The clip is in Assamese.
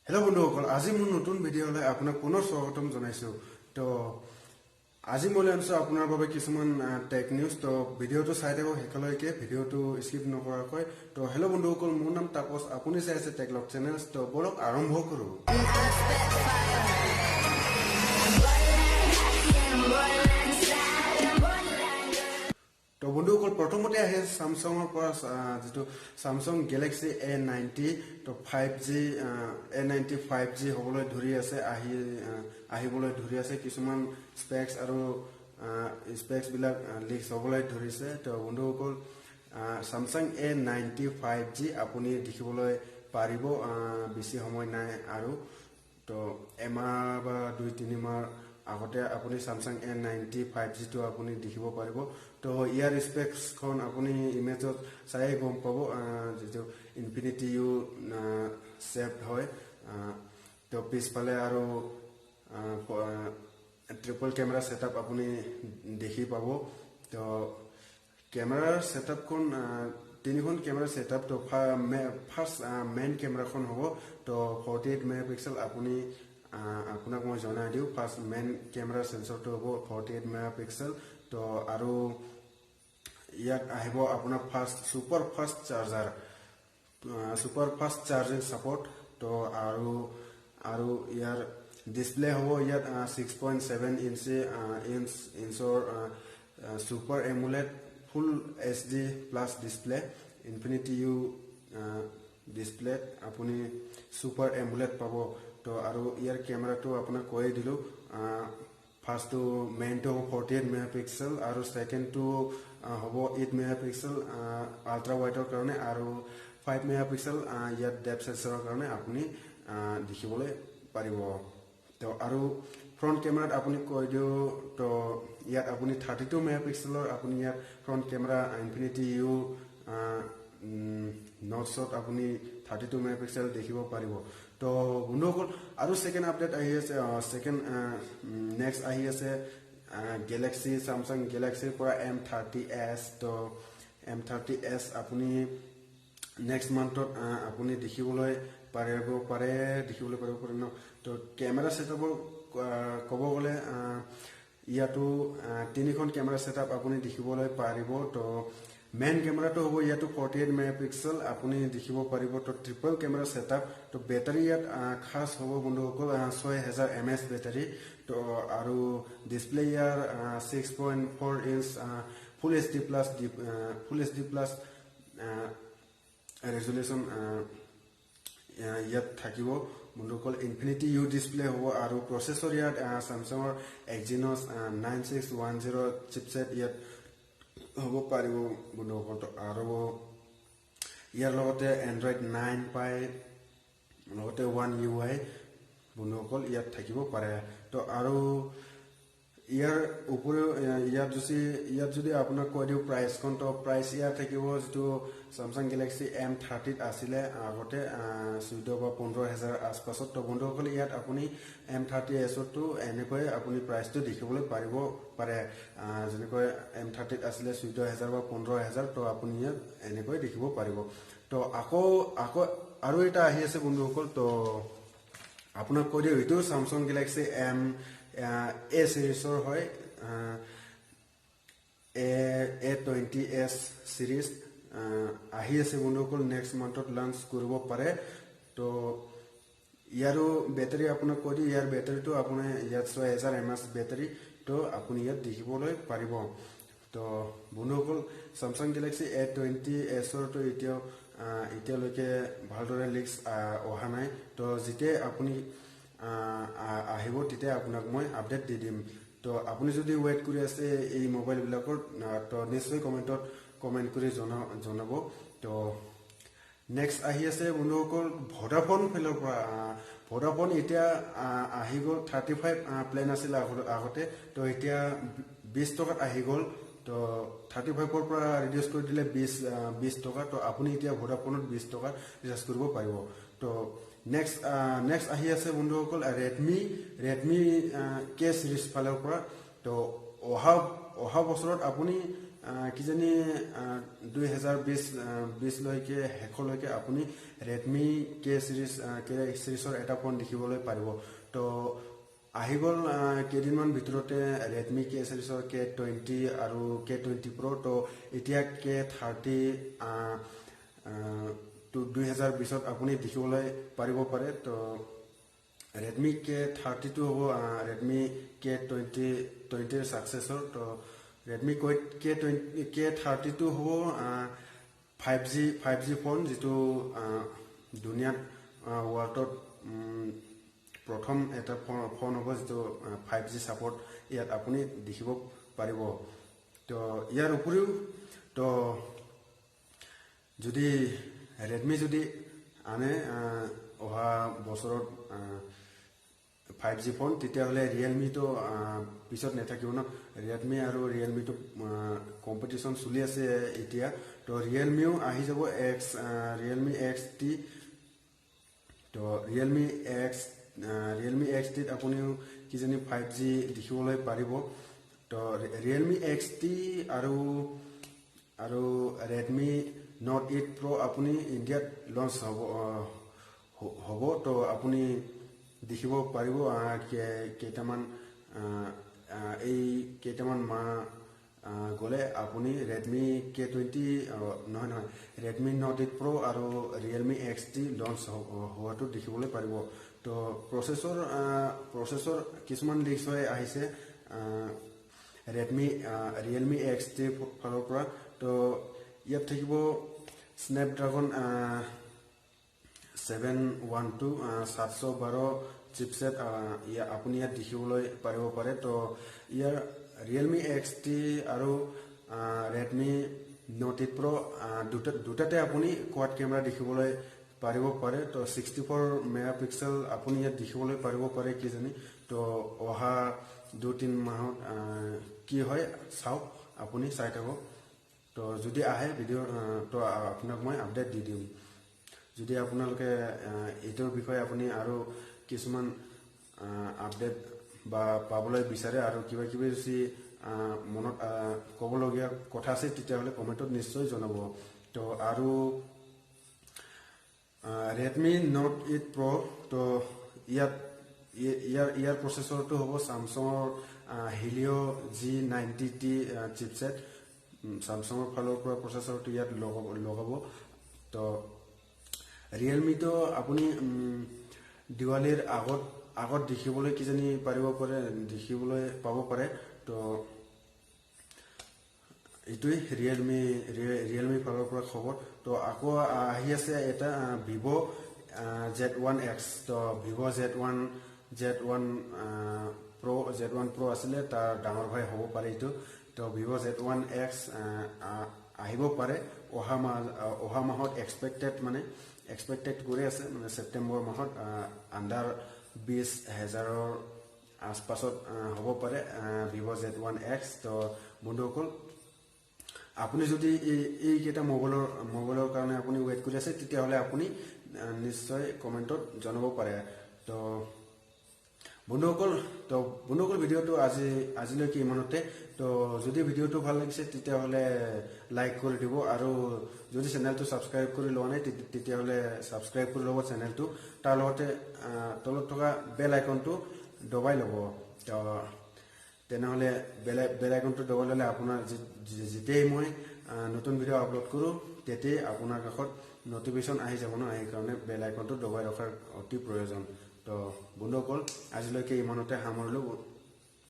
হেল্ল' বন্ধুসকল, আজি মোৰ নতুন ভিডিঅ'লৈ আপোনাক পুনৰ স্বাগতম জনাইছোঁ। তো আজি মই লৈ আনিছোঁ আপোনাৰ বাবে কিছুমান টেক নিউজ। তো ভিডিঅ'টো চাই থাকক শেষলৈকে, ভিডিঅ'টো স্কিপ নকৰাকৈ। তো হেল্ল' বন্ধুসকল, মোৰ নাম তাপস, আপুনি চাই আছে টেকলগ চেনেল। তো বলক আৰম্ভ কৰোঁ। তো বন্ধুসকল, প্ৰথমতে আহে চামচাঙৰ পৰা যিটো চামচাং গেলেক্সি A90 তো 5G A90 5G হ'বলৈ ধৰি আছে, আহিবলৈ ধৰি আছে। কিছুমান স্পেক্স আৰু স্পেক্সবিলাক লিক্স হ'বলৈ ধৰিছে। তো বন্ধুসকল, চামচাং A90 5G আপুনি দেখিবলৈ পাৰিব, বেছি সময় নাই আৰু। তো এমাহ বা 2-3 মাহ আগতে আপুনি চামচাং A90 5Gটো আপুনি দেখিব পাৰিব। তো ইয়াৰ স্পেক্সখন আপুনি ইমেজত চাই গম পাব, যিটো ইনফিনিটি ইউ শ্বেপ হয়। তো পিছফালে আৰু ট্ৰিপল কেমেৰা ছেটআপ আপুনি দেখি পাব। তো কেমেৰাৰ ছেটআপখন 3খন কেমেৰা ছেটআপ। তো ফাৰ্ষ্ট মেইন কেমেৰাখন হ'ব তো 48 মেগাপিক্সেল। আপোনাক মই জনাই দিওঁ, ফাৰ্ষ্ট মেইন কেমেৰা সেন্সৰটো হ'ব 48 মেগাপিক্সেল। তো আৰু ইয়াত আহিব আপোনাৰ ছুপাৰ ফাষ্ট চাৰ্জিং ছাপৰ্ট। তো আৰু ইয়াৰ ডিছপ্লে হ'ব ইয়াত 6.7 ইঞ্চৰ super AMOLED full HD plus display, infinity U ডিছপ্লেত আপুনি ছুপাৰ এমুলেট পাব। তো আৰু ইয়াৰ কেমেৰাটো আপোনাক কৈয়ে দিলোঁ, ফাৰ্ষ্টটো মেইনটো হ'ব 48 মেগাপিক্সেল আৰু ছেকেণ্ডটো হ'ব 8 মেগাপিক্সেল আল্ট্ৰা ৱাইডৰ কাৰণে, আৰু 5 মেগাপিক্সেল ইয়াত ডেপথ সেন্সৰৰ কাৰণে আপুনি দেখিবলৈ পাৰিব। তো আৰু ফ্ৰণ্ট কেমেৰাত আপুনি কৈ দিওঁ, তো ইয়াত আপুনি 32 মেগাপিক্সেলৰ আপুনি ইয়াত ফ্ৰণ্ট কেমেৰা ইনফিনিটি ইউ নটছত আপুনি 32 মেগাপিক্সেল দেখিব পাৰিব। তো বন্ধুসকল, আৰু ছেকেণ্ড আপডেট আহি আছে, নেক্সট আহি আছে চামচাং গেলেক্সিৰ পৰা M30s। তো M30s আপুনি নেক্সট মান্থত আপুনি দেখিবলৈ পাৰিব ন। তো কেমেৰা ছেটআপৰ ক'ব গ'লে ইয়াতো 3খন কেমেৰা ছেটআপ আপুনি দেখিবলৈ পাৰিব। তো মেইন কেমেৰাটো হ'ব ইয়াতো 48 মেগাপিক্সেল আপুনি দেখিব পাৰিব। তো ট্ৰিপল কেমেৰা ছেটআপ। তো বেটাৰী ইয়াত খাছ হ'ব বন্ধুসকল, 6000 mAh বেটাৰী। তো আৰু ডিছপ্লে ইয়াৰ 6.4 ইঞ্চ ফুল HD প্লাছ ৰেজুলেশ্যন ইয়াত থাকিব বন্ধুসকল। ইনফিনিটি ইউ ডিছপ্লে হ'ব আৰু প্ৰচেছৰ ইয়াত চামচাঙৰ Exynos 9610 চিপছেট ইয়াত হ'ব পাৰিব বন্ধুসকল। আৰু ইয়াৰ লগতে Android 9 পায়, লগতে One UI বন্ধুসকল ইয়াত থাকিব পাৰে। তো আৰু ইয়াৰ উপৰিও ইয়াত যদি আপোনাক কৈ দিওঁ প্ৰাইচখন, তো প্ৰাইচ ইয়াৰ থাকিব যিটো চামচাং গেলেক্সি M30 আছিলে আগতে 14 বা 15,000 আছপাছত। তো বন্ধুসকল, ইয়াত আপুনি M30sতো এনেকৈ আপুনি প্ৰাইচটো দেখিবলৈ পাৰে, যেনেকৈ M30 আছিলে 14,000 বা 15,000। তো আপুনি ইয়াত এনেকৈ দেখিব পাৰিব। তো আকৌ আৰু এটা আহি আছে বন্ধুসকল। তো আপোনাক কৈ দিওঁ, এইটো চামচাং গেলেক্সি A চিৰিজৰ হয়, A20s চিৰিজ আহি আছে বন্ধুসকল। নেক্সট মান্থত লঞ্চ কৰিব পাৰে। তো ইয়াৰো বেটাৰী আপোনাক কৈ দিওঁ, ইয়াৰ বেটাৰীটো আপুনি ইয়াত 6000 mAh বেটাৰী। তো আপুনি ইয়াত দেখিবলৈ পাৰিব। তো বন্ধুসকল, চামচাং গেলেক্সি A20sৰতো এতিয়ালৈকে ভালদৰে লিক্স অহা নাই। তো যেতিয়াই আপুনি আহিব তেতিয়া আপোনাক মই আপডেট দি দিম। তো আপুনি যদি ৱেইট কৰি আছে এই মোবাইলবিলাকৰ, তো নিশ্চয় কমেণ্ট কৰি জনাব। তো নেক্সট আহি আছে বন্ধুসকল ভোডাফোন ফালৰ পৰা। ভোডাফোন এতিয়া আহি গ'ল, 35 প্লেন আছিল আগতে। তো এতিয়া 20 টকাত আহি গ'ল। তো 35ৰ পৰা ৰিডিউচ কৰি দিলে 20 টকা। তো আপুনি এতিয়া ভোডাফোনত 20 টকাত ৰিচাৰ্জ কৰিব পাৰিব। তো নেক্সট আহি আছে বন্ধুসকল ৰেডমি K চিৰিজ ফালৰ পৰা। তো অহা বছৰত আপুনি কিজানি 2020 লৈকে শেষলৈকে আপুনি Redmi K সিৰিজৰ এটা ফোন দেখিবলৈ পাৰিব তো আহি গ'ল কেইদিনমান ভিতৰতে Redmi K সিৰিজৰ K20 আৰু K20 Pro তো এতিয়া K30 2020 আপুনি দেখিবলৈ পাৰিব পাৰে তো Redmi K30 to ho Redmi K20 successor to Redmi K30 to ho 5G phone jitu duniat world prothom eta phone hobo jitu 5G support iat apuni dekhibo paribo to iar upuriu to jodi Redmi jodi ane oha bosorot 5G phone তেতিয়া হলে Realme তো পিছত নেথাকিব না Redmi আৰু Realme তো কম্পিটিশন চলি আছে এতিয়া তো Realme আহি যাব Realme XT তো Realme XT আপুনি কিজানি 5G দেখিবলৈ পাৰিব তো Realme XT আৰু Redmi Note 8 Pro আপুনি ইণ্ডিয়াত লঞ্চ হ'ব তো আপুনি দেখিব পাৰিব কেইটামান মাহ গলে আপুনি Redmi K20 নহয় Redmi Note 8 Pro আৰু Realme XT লঞ্চ হোৱাটো দেখিবলৈ পাৰিব তো প্ৰচেছৰ কিছুমান লিক্স হৈ আহিছে Realme XT ফালৰ পৰা তো ইয়াত থাকিব Snapdragon 712 712 chipset apuni ya dikhiboloi paribo pare to year Realme XT আৰু Redmi Note 8 Pro দুটাতে আপুনি কোৱাড ক্যামেৰা দেখিবলৈ পাৰিব পাৰে তো 64 মেগাপিক্সেল আপুনি ইয়াত দেখিবলৈ পাৰিব পাৰে কি জানি তো অহা 2-3 মাহত কি হয় চাওক আপুনি চাই থাকক তো যদি আহে ভিডিও তো আপোনাক মই আপডেট দি দিম যদি আপোনালোকে এটোৰ বিষয়ে আপুনি আৰু কিছুমান আপডেট বা পাবলৈ বিচাৰে আৰু কিবা কিবি যদি মনত ক'বলগীয়া কথা আছে তেতিয়া হলে কমেন্টত নিশ্চয় জনাব তো আৰু Redmi Note 8 Pro তো ইয়াৰ প্ৰচেছৰটো হ'ব Samsungৰ Helio G90T chipset Samsungৰ ফালৰ পৰা প্ৰচেছৰটো ইয়াত লগাব তো Realme তো আপুনি দিৱালীৰ আগত দেখিবলৈ কিজানি পাৰিব পাৰে দেখিবলৈ পাব পাৰে তো ইটোই Realme ফালৰ পৰা খবৰ তো আকৌ আহি আছে এটা Vivo Z1X তো Vivo Z1 Pro আছিলে তাৰ ডাঙৰ ভাই হ'ব পাৰে ইটো তো Vivo Z1X আহিব পাৰে অহা মাহত এক্সপেক্টেড কৰি আছে মানে সেপ্টেম্বৰ মাহত আন্ডাৰ 20,000ৰ আশপাশত হ'ব পাৰে Vivo Z1X তো বন্ধুসকল আপুনি যদি এই কেটা মোবাইলৰ কাৰণে আপুনি ওয়েট কৰি আছে তেতিয়া হলে আপুনি নিশ্চয় কমেন্টত জনাব পাৰে তো বন্ধুসকল ভিডিওটো আজিলৈকে ইমানতে তো যদি ভিডিওটো ভাল লাগিছে তেতিয়া হলে লাইক কৰি দিব আৰু যদি চেনেলটো সাবস্ক্ৰাইব কৰি লোৱা নাই তেতিয়া হলে সাবস্ক্ৰাইব কৰি লব চেনেলটো তাৰ লগতে তলত থকা বেল আইকনটো দবাই লব তো তেনেহলে বেল আইকনটো দবাই ললে আপোনাৰ যেতিয়াই মই নতুন ভিডিও আপলোড কৰো তেতিয়াই আপোনাৰ কাষত নটিফিকেশন আহি যাব ন এই কাৰণে বেল আইকনটো দবাই ৰখাৰ অতি প্ৰয়োজন তো বন্ধুসকল আজিলৈকে ইমানতে সামৰিলো